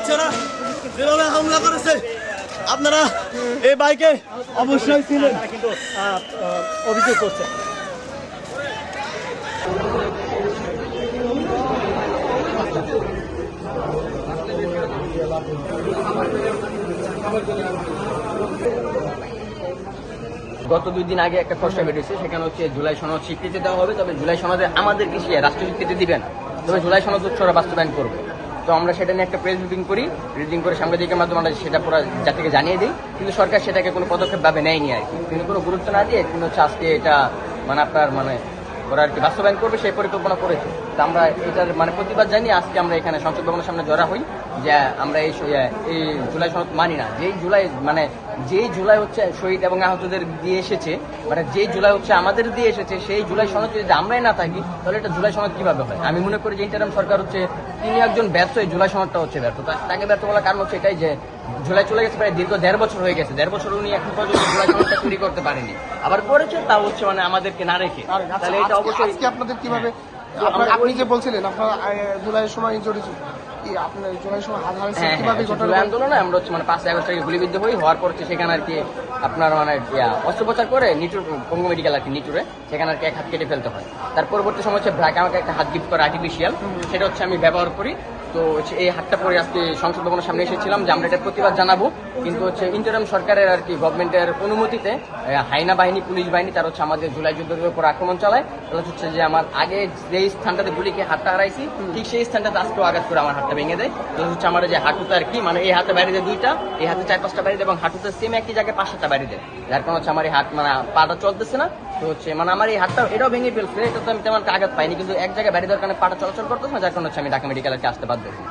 বাচ্চারা যেভাবে হামলা করেছে, আপনারা এই বাইকে অবশ্যই ছিলেন, কিন্তু অভিযোগ করছে। গত 2 দিন আগে একটা খসড়া বেরিয়েছে, সেখানে হচ্ছে জুলাই সনদ স্বীকৃতি দেওয়া হবে, তবে জুলাই সনদে আমাদেরকে সে রাষ্ট্র স্বীকৃতি দিবে না, তবে জুলাই সনদ হচ্ছে ওরা বাস্তবায়ন করবে। তো আমরা সেটা নিয়ে একটা প্রেস ব্রিফিং করে সাংবাদিকের মাধ্যমে আমরা সেটা পুরো জাতিকে জানিয়ে দিই, কিন্তু সরকার সেটাকে কোনো পদক্ষেপ ভাবে নেয়নি আর কি। কিন্তু কোনো গুরুত্ব না দিয়ে কিন্তু হচ্ছে আজকে এটা আপনার ওরা আর কি বাস্তবায়ন করবে সেই পরিকল্পনা করেছে। তো আমরা এটার প্রতিবাদ জানিয়ে আজকে আমরা এখানে সংসদ ভবনের সামনে জড়া হই যে আমরা এই জুলাই সনদ মানি না। যেই জুলাই হচ্ছে শহীদ এবং আহতদের দিয়ে এসেছে, যেই জুলাই হচ্ছে আমাদের দিয়ে এসেছে, সেই জুলাই সনদ যদি আমরাই না থাকি তাহলে এটা জুলাই সনদ কিভাবে হয়? আমি মনে করি যে ইন্টারিম সরকার হচ্ছে তিনি একজন ব্যর্থ, এই জুলাই সনদটা হচ্ছে ব্যর্থ। তাকে ব্যর্থ বলার কারণ হচ্ছে এটাই যে জুলাই চলে গেছে, প্রায় দীর্ঘ 1.5 বছর হয়ে গেছে, 1.5 বছর উনি এখন পর্যন্ত জুলাই সনদটা তৈরি করতে পারেনি, আবার করেছে তা হচ্ছে আমাদেরকে না রেখে। তাহলে এটা অবশ্যই আজকে আপনাদের কিভাবে, আপনি যে বলছিলেন আপনারা জুলাইয়ের সময় জড়িত, আপনার জুলাইয়ের সময় জুলাই আন্দোলনে আমরা হচ্ছে 5 আগস্ট থেকে গুলিবিদ্ধ হওয়ার পর হচ্ছে সেখানে আর কি আপনার অস্ত্রোপচার করে পঙ্গু মেডিকেল আর কি নিটুরে সেখানে আর কি এক হাত কেটে ফেলতে হয়। তার পরবর্তী সময় হচ্ছে ব্র্যাক আমাকে একটা হাত গিফট করে আর্টিফিশিয়াল, সেটা হচ্ছে আমি ব্যবহার করি। তো হচ্ছে এই হাতটা পরে আজকে সংসদ ভবনের সামনে এসেছিলাম যে আমরা এটার প্রতিবাদ জানাবো, কিন্তু হচ্ছে ইন্টারিম সরকারের আর কি গভর্নমেন্টের অনুমতিতে হাইনা বাহিনী, পুলিশ বাহিনী তারা হচ্ছে আমাদের জুলাই যুদ্ধের উপর আক্রমণ চালায়। তাহলে হচ্ছে যে আমার আগে যেই স্থানটাতে গুলিকে হাতটা হারাইছি ঠিক সেই স্থানটাতে আজকেও আঘাত করে আমার হাতটা ভেঙে দেয়। তো হচ্ছে আমার যে হাঁটুতে আর কি এই হাতে বাইরে দেয় 2টা, এই হাতে 4-5টা বাইরে দেয় এবং হাঁটুতে সেম একই জায়গায় 5-7টা বাইরে দেয়, যার কারণে হচ্ছে আমার এই হাত পাটা চলতেছে না। তো হচ্ছে আমার এই হাতটা এটাও ভেঙে ফেলছে, এটা তো আমি তেমন আঘাত পাইনি, কিন্তু এক জায়গায় বাইরে দেওয়ার কারণে পাটা চলাচল করতেছে না, যার কারণে হচ্ছে আমি ঢাকা মেডিকেলে আসতে বাধ্য হয়েছি।